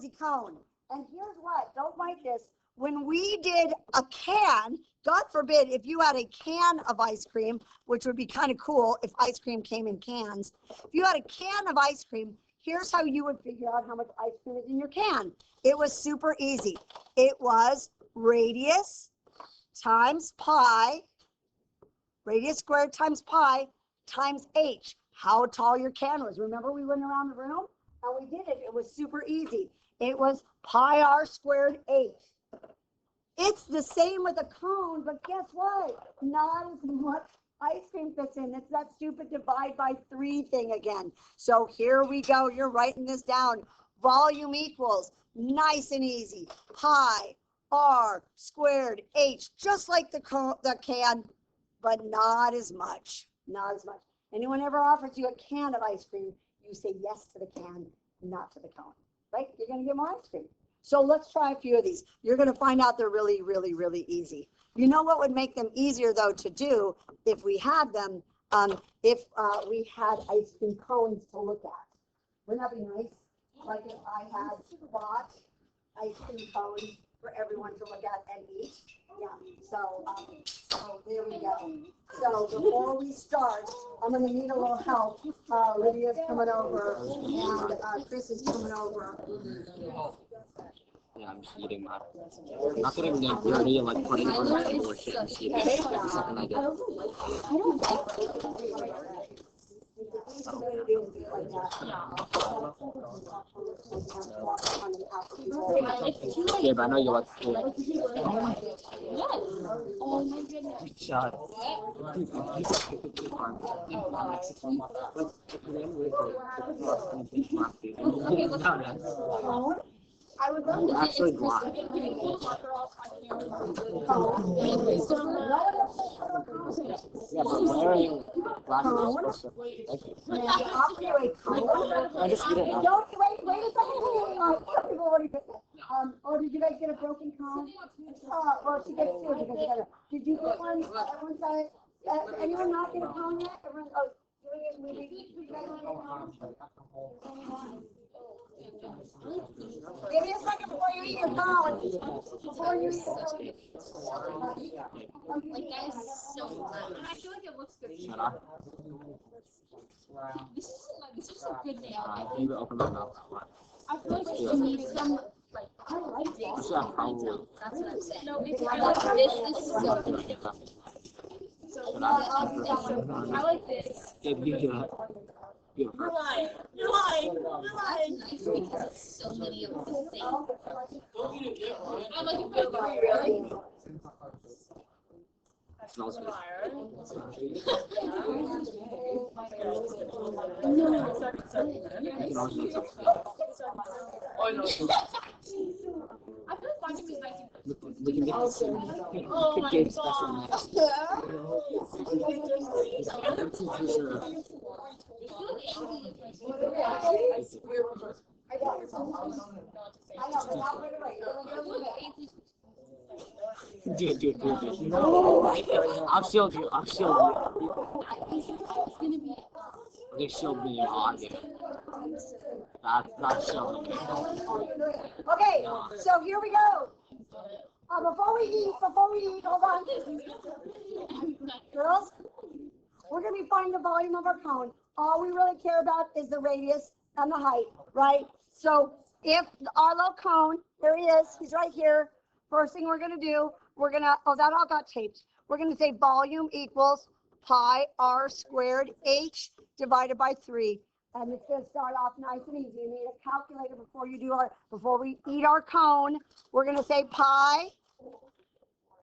fuzzy cone. And here's what, don't write this. When we did a can, God forbid, if you had a can of ice cream, which would be kind of cool if ice cream came in cans. If you had a can of ice cream, here's how you would figure out how much ice cream is in your can. It was super easy. It was radius times pi, radius squared times pi times h, how tall your can was. Remember we went around the room and we did it. It was super easy. It was pi r squared h. It's the same with a cone, but guess what? Not as much ice cream fits in. It's that stupid divide by 3 thing again. So here we go. You're writing this down. Volume equals, nice and easy, pi r squared h, just like the can, but not as much. Not as much. Anyone ever offers you a can of ice cream, you say yes to the can, not to the cone, right? You're going to get more ice cream. So let's try a few of these. You're going to find out they're really, really, really easy. You know what would make them easier, though, to do if we had them, if we had ice cream cones to look at. Wouldn't that be nice? Like if I had bought ice cream cones for everyone to look at and eat. Yeah, so there we go. So before we start, I'm going to need a little help. Lydia's coming over, and Chris is coming over. Yeah, I'm just eating that. Not that I'm dirty and like putting it on my table or shit and eating it. The second I get yeah, but I know you like food. Oh my goodness. Shut up. I would love to actually blind. Yeah, but wearing glasses is I just eat it now. don't wait a second. Oh, did you guys get a broken cone? Well, she gets two because you got a. Did you get one? Everyone got it. Anyone not get a cone yet? Everyone. Oh, you guys get a cone? Give me a second before you eat your cone. Before you eat it. Like that is so loud. And I feel like it looks good. Shut up. This is a good nail. I need to open my mouth. I feel like it needs some like I like that. That's what I'm probably. that's what I'm saying. No, it's I like this is so good. I like this. You're lying. You're lying. You're lying. Nice because it's so many of the same. I'm like, really? smells good. I feel like watching these nice. We can get this. Oh my Get god. Dude. I'll shield you. They shield me on it. Not shielding me. Okay, so here we go. Before we eat, hold on. Girls, we're going to be finding the volume of our cone. All we really care about is the radius and the height, right? So if our little cone, there he is, he's right here. First thing we're going to do, that all got taped. We're going to say volume equals pi r squared h divided by 3. And it's going to start off nice and easy. You need a calculator before we eat our cone. We're going to say pi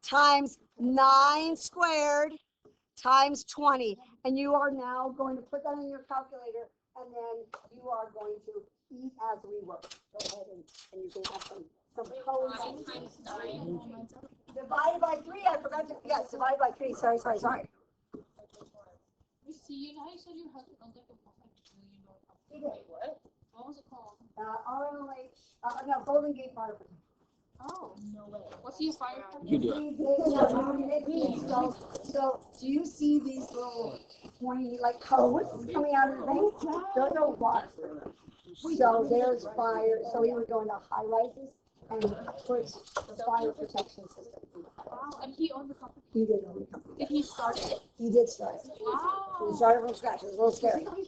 times 9 squared times 20. And you are now going to put that in your calculator, and then you are going to eat as we work. Go ahead and you can have some cones. 9 times 9. Divided by 3, I forgot to, yes, divided by 3. Sorry. You see, you know how you said your husband owns like $1 million company? Wait, what? What was it called? RLH, no, Golden Gate Fire Protection. Oh, no way. What's he a fire? You do it. So, do you see these little pointy, like, cones coming out of the thing? Those are water. So there's fire, so he would go into high rises and put the fire protection system. Wow. And he owned the company. He did own the company. Did he start it? He did start it. Wow. He started from scratch. It was a little scary. Shoki.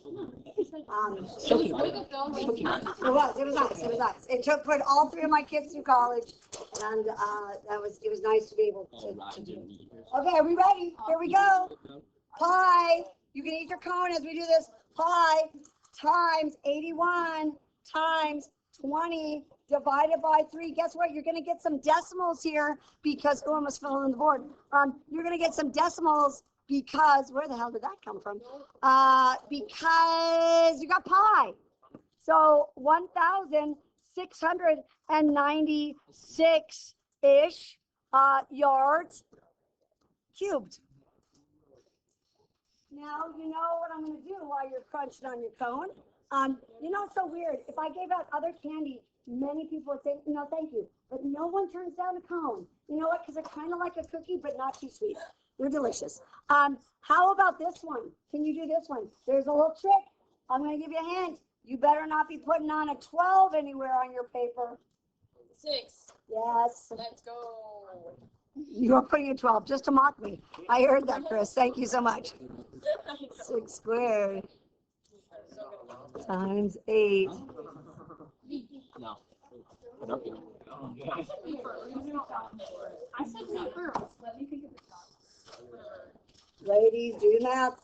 It was nice. It was nice. It put all three of my kids through college, and it was nice to be able to do. Okay, are we ready? Here we go. Pi. You can eat your cone as we do this. Pi times 81 times 20 divided by 3. Guess what? You're going to get some decimals here because, oh, I almost fell on the board. You're going to get some decimals because, where the hell did that come from? Because you got pi. So 1,696-ish yards cubed. Now, you know what I'm going to do while you're crunching on your cone? You know, it's so weird. If I gave out other candy, many people would say, no, thank you. But no one turns down a cone. You know what? Because they're kind of like a cookie, but not too sweet. They're delicious. How about this one? Can you do this one? There's a little trick. I'm going to give you a hint. You better not be putting on a 12 anywhere on your paper. 6. Yes. Let's go. You are putting a 12 just to mock me. I heard that, Chris. Thank you so much. 6 squared times 8. No. I said no first. Let me think of the top. Ladies, do the math.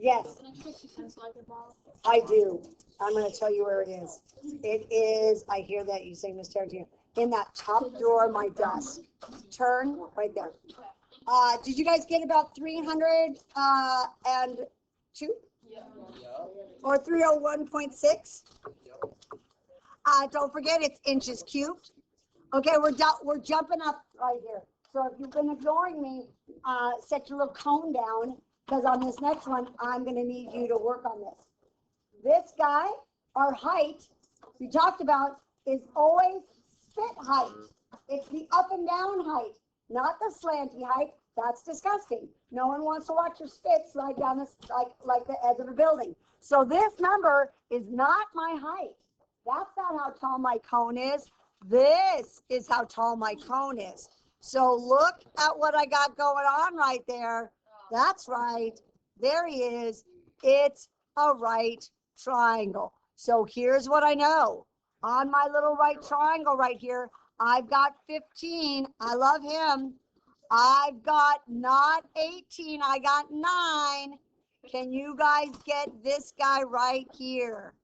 Yes, I do. I'm going to tell you where it is. It is, I hear that you say, Miss Tarantino, in that top drawer of my desk. Turn right there. Did you guys get about 302? Yeah. Or 301.6? Don't forget it's inches cubed. Okay, we're jumping up right here. So if you've been ignoring me, set your little cone down, because on this next one, I'm going to need you to work on this. This guy, our height, we talked about, is always spit height. It's the up and down height, not the slanty height. That's disgusting. No one wants to watch your spit slide down this like the edge of a building. So this number is not my height. That's not how tall my cone is. This is how tall my cone is. So look at what I got going on right there. That's right. There he is. It's a right triangle. So here's what I know. On my little right triangle right here, I've got 15. I love him. I've got not 18. I got 9. Can you guys get this guy right here?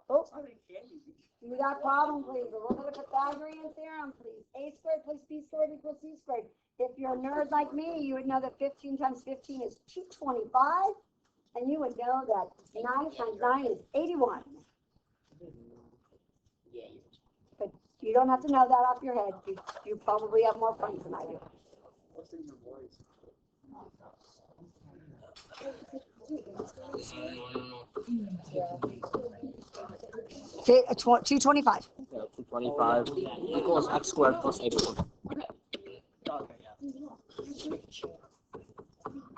Oh, you got problem, please. A little bit of Pythagorean theorem, please. A squared plus b squared equals c squared. If you're a nerd like me, you would know that 15 times 15 is 225. And you would know that 9 times 9 is 81. But you don't have to know that off your head. You probably have more friends than I do. What's in your voice? 225. 225 equals x squared plus a squared.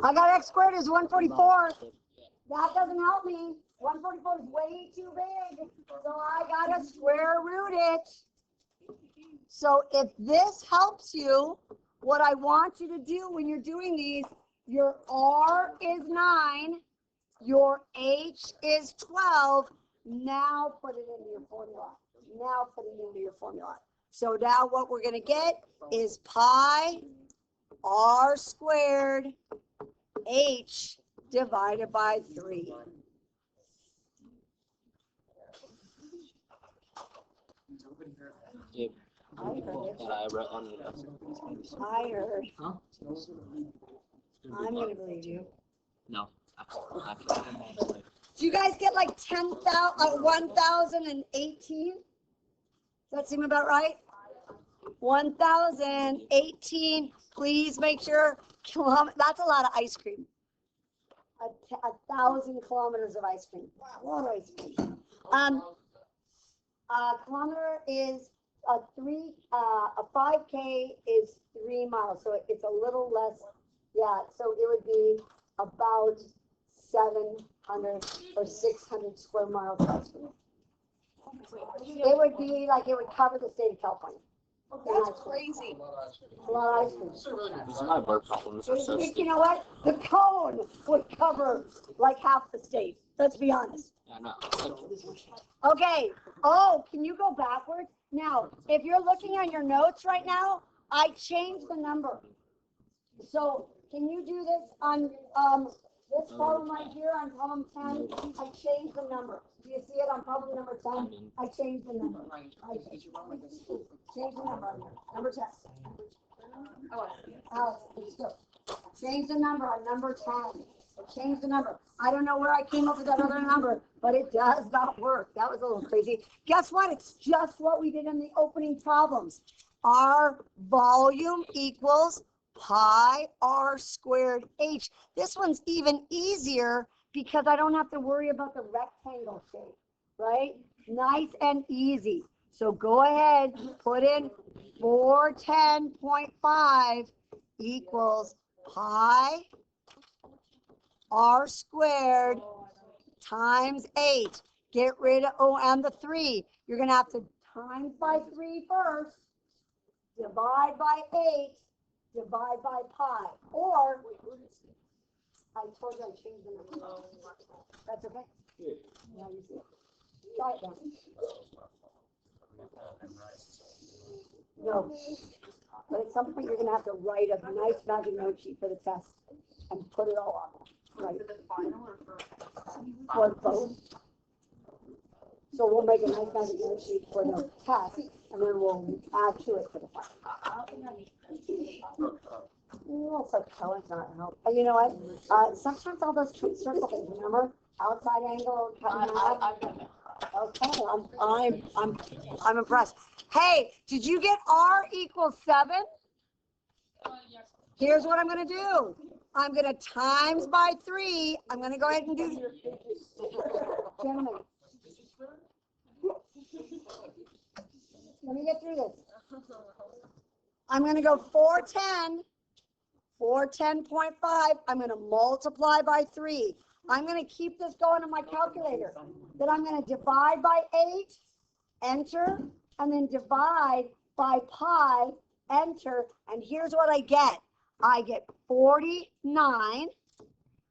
I got x squared is 144. That doesn't help me. 144 is way too big. So I gotta square root it. So if this helps you, what I want you to do when you're doing these, your R is 9, your H is 12. Now put it into your formula. Now put it into your formula. So now what we're going to get is pi R squared H divided by 3. Yeah. I heard it. That I wrote on the I heard. Huh? I'm going to believe you. No. Actually. Do you guys get like 1,018? Does that seem about right? 1,018. Please make sure. That's a lot of ice cream. 1,000 kilometers of ice cream. Wow, a lot of ice cream. A kilometer is a 5K is 3 miles, so it's a little less Yeah, so it would be about 700 or 600 square miles. It would be like it would cover the state of California. That's crazy. A lot of ice cream. These are my bird problems are so You stupid. know what? The cone would cover like half the state. Let's be honest. Yeah, no. Okay. Oh, can you go backwards? Now, if you're looking at your notes right now, I changed the number. So can you do this on this problem right here on problem 10? I changed the number. Do you see it on problem number 10? I changed the number. Changed the number on here. Number 10. Alex, let's go. Change the number on number 10. Change the number. I don't know where I came up with that other number, but it does not work. That was a little crazy. Guess what? It's just what we did in the opening problems. Our volume equals pi r squared h. This one's even easier because I don't have to worry about the rectangle shape, right? Nice and easy. So go ahead, put in 410.5 equals pi r squared times 8. Get rid of, oh, and the 3. You're going to have to times by 3 first, divide by 8, divide by pi. Or, I told you I changed the number. That's okay? Yeah, you see it. Try it then. No. But at some point, you're going to have to write a nice magic note sheet for the test and put it all on. Right. For both. So we'll make a nice magic note sheet for the test, and then we'll add to it for the final. Oh, so color's not help. You know what? Sometimes all those circle things, remember? Outside angle, cut in half. Okay, I'm impressed. Hey, did you get R equals 7? Here's what I'm going to do. I'm going to times by 3. I'm going to go ahead and do. Gentlemen, let me get through this. I'm going to go 410.5. I'm going to multiply by 3. I'm going to keep this going on my calculator. Then I'm going to divide by 8, enter, and then divide by pi, enter, and here's what I get. I get 49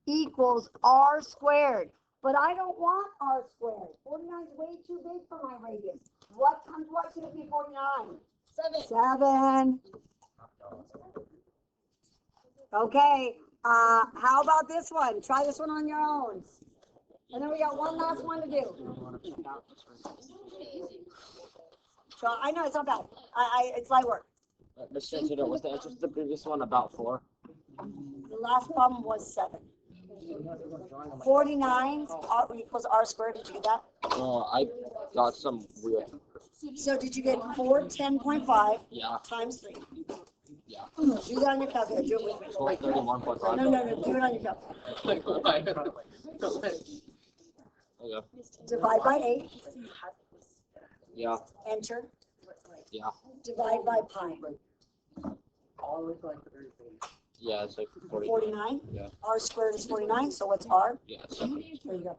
equals r squared. But I don't want r squared. 49 is way too big for my radius. What times what should it be 49? 7. Okay. How about this one? Try this one on your own. And then we got one last one to do. So I know it's not bad. It's light work. Miss Chancellor, what's the answer to the previous one about 4? The last problem was 7. 49 equals r squared. Did you get that? I got some weird. So did you get 410.5 Yeah. times 3? Yeah. Do that on your calculator. Do it with me. 431.5. No. Do it on your calculator. Okay. Divide by 8. Yeah. Enter. Yeah. Divide by pi. Yeah, it's like 40. 49. Yeah. R squared is 49. So what's R? Yeah. 7. There you go.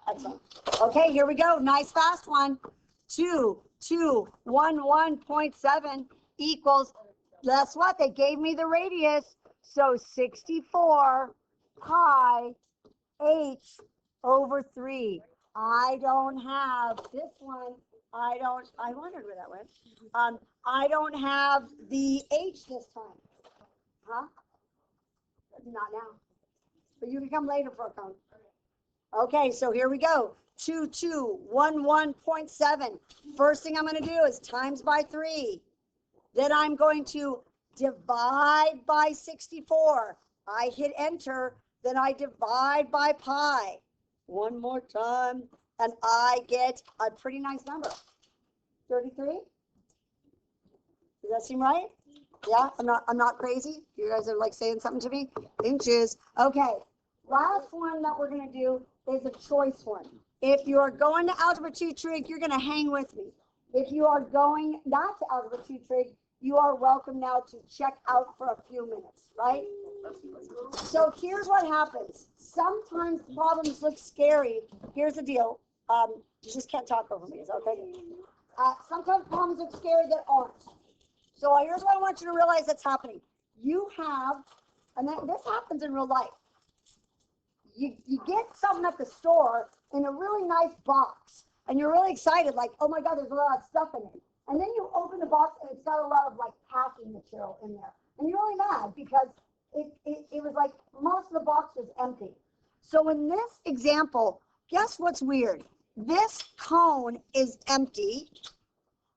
Excellent. Okay, here we go. Nice fast one. 2211.7 equals, guess what? They gave me the radius. So 64 pi h over 3. I don't have this one. I wondered where that went. I don't have the h this time. Huh? Not now. But you can come later for a cone. Okay, so here we go. 2211.7. First thing I'm going to do is times by 3. Then I'm going to divide by 64. I hit enter. Then I divide by pi. One more time. And I get a pretty nice number. 33? Does that seem right? Yeah, I'm not crazy. You guys are like saying something to me. Inches. Okay. Last one that we're going to do is a choice one. If you are going to Algebra 2 Trig, you're going to hang with me. If you are going not to Algebra 2 Trig, you are welcome now to check out for a few minutes, right? So here's what happens. Sometimes problems look scary. Here's the deal. You just can't talk over me, okay? Sometimes problems look scary that aren't. So here's what I want you to realize that's happening. You have, and this happens in real life. You get something at the store in a really nice box, and you're really excited, like, oh my God, there's a lot of stuff in it. And then you open the box, and it's got a lot of like packing material in there. And you're really mad because it was like most of the box was empty. So in this example, guess what's weird? This cone is empty,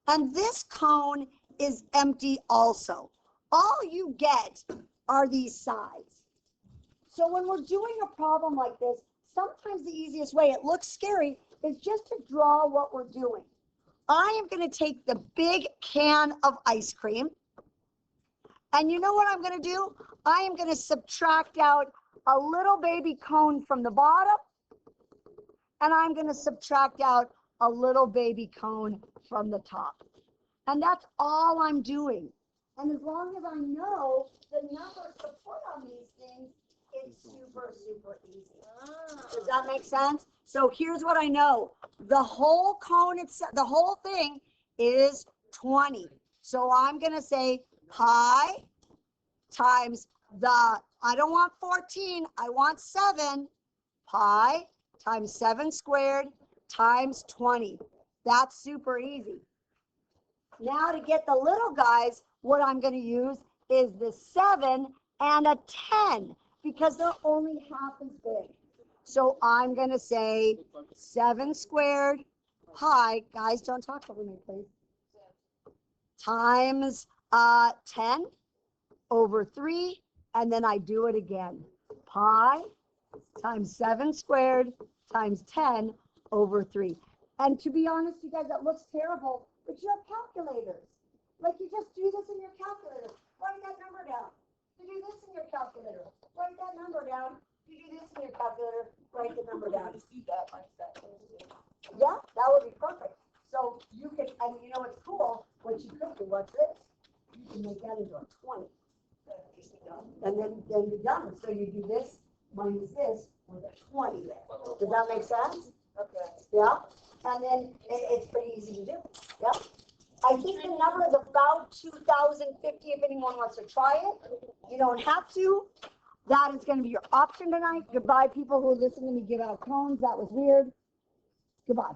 and this cone is empty also. All you get are these sides. So when we're doing a problem like this, sometimes the easiest way, it looks scary, is just to draw what we're doing. I am going to take the big can of ice cream, and you know what I'm going to do? I am going to subtract out a little baby cone from the bottom, and I'm going to subtract out a little baby cone from the top. And that's all I'm doing. And as long as I know the numbers to put on these things, it's super, super easy. Does that make sense? So here's what I know. The whole cone, the whole thing is 20. So I'm going to say pi times I don't want 14, I want 7. Pi times 7 squared times 20. That's super easy. Now to get the little guys, what I'm going to use is the 7 and a 10 because they're only half as big. So I'm going to say 7 squared pi, guys, don't talk over me, please, times 10 over 3, and then I do it again. Pi times 7 squared times 10 over 3. And to be honest, you guys, that looks terrible, but you have calculators. Like you just do this in your calculator. Write that number down. You do this in your calculator. Write that number down. You do this in your calculator. Write the number down. Just do that mindset. Yeah, that would be perfect. So you can, and you know what's cool? What you could do, what's this? You can make that into a 20. And then you're done. So you do this minus this with a 20 there. Does that make sense? Okay. Yeah. And then it's pretty easy to do. Yeah. I think the number is about 2,050 if anyone wants to try it. You don't have to. That is going to be your option tonight. Goodbye, people who listen to me give out cones. That was weird. Goodbye.